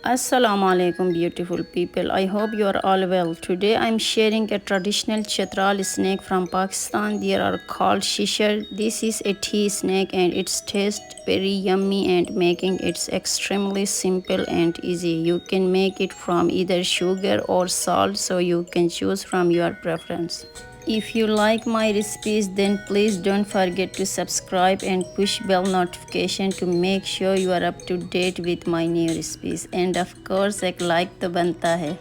Assalamu alaikum beautiful people. I hope you are all well. Today I am sharing a traditional Chitral snake from Pakistan. They are called Sheshar. This is a tea snake and its taste very yummy and making it extremely simple and easy. You can make it from either sugar or salt, so you can choose from your preference. If you like my recipes, then please don't forget to subscribe and push bell notification to make sure you are up to date with my new recipes. And of course, ek like to banta hai.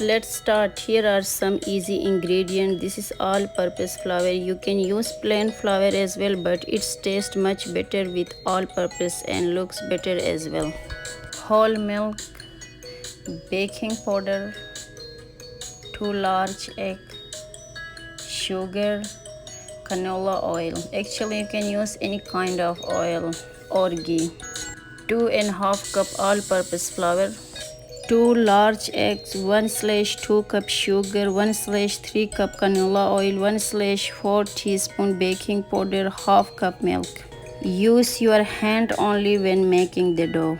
Let's start. Here are some easy ingredients. This is all purpose flour. You can use plain flour as well, but it tastes much better with all purpose and looks better as well. Whole milk, baking powder, 2 large eggs, sugar, canola oil. Actually, you can use any kind of oil or ghee. 2.5 cup all-purpose flour, 2 large eggs, 1/2 cup sugar, 1/3 cup canola oil, 1/4 teaspoon baking powder, half cup milk. Use your hand only when making the dough.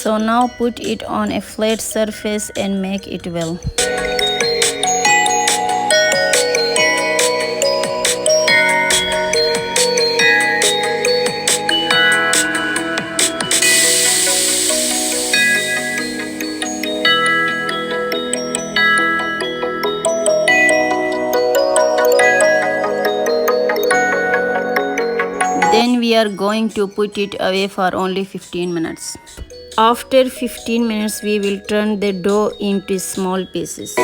So now put it on a flat surface and make it well. Then we are going to put it away for only 15 minutes. After 15 minutes, we will turn the dough into small pieces.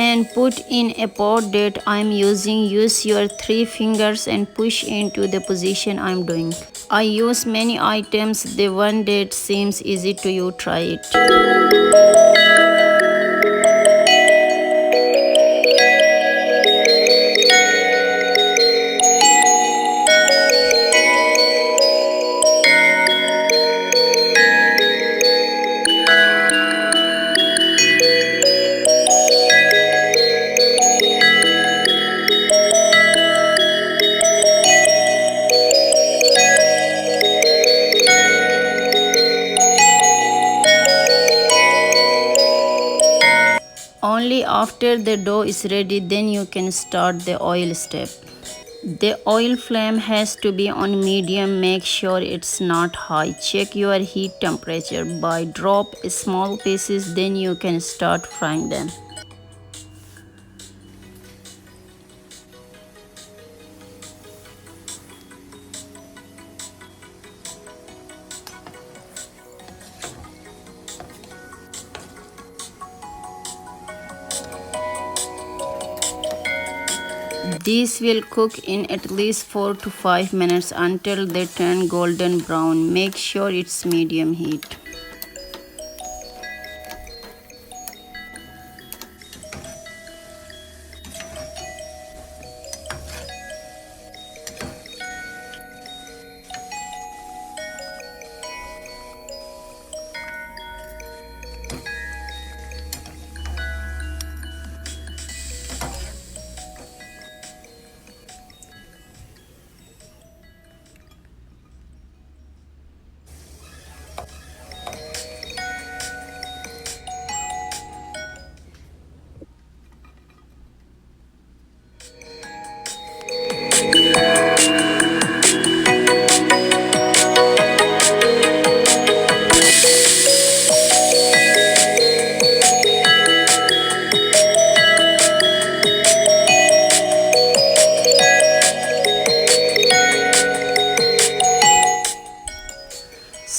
And put in a pot that I am using. Use your 3 fingers and push into the position I am doing. I use many items. The one that seems easy to you, try it. Only after the dough is ready, then you can start the oil step. The oil flame has to be on medium. Make sure it's not high. Check your heat temperature. By drop small pieces, then you can start frying them. These will cook in at least 4 to 5 minutes until they turn golden brown. Make sure it's medium heat.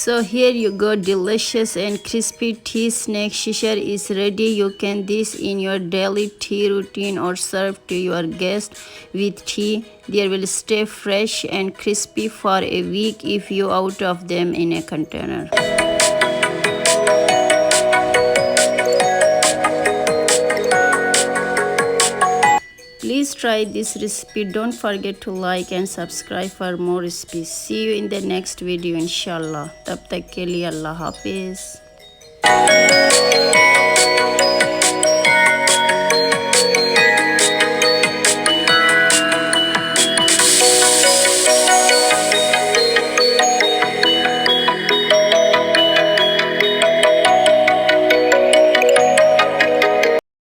So here you go, delicious and crispy tea snake Sheshar is ready. You can this in your daily tea routine or serve to your guests with tea. They will stay fresh and crispy for a week if you out of them in a container. Please try this recipe. Don't forget to like and subscribe for more recipes. See you in the next video inshallah. Tab tak ke liye Allah Hafiz.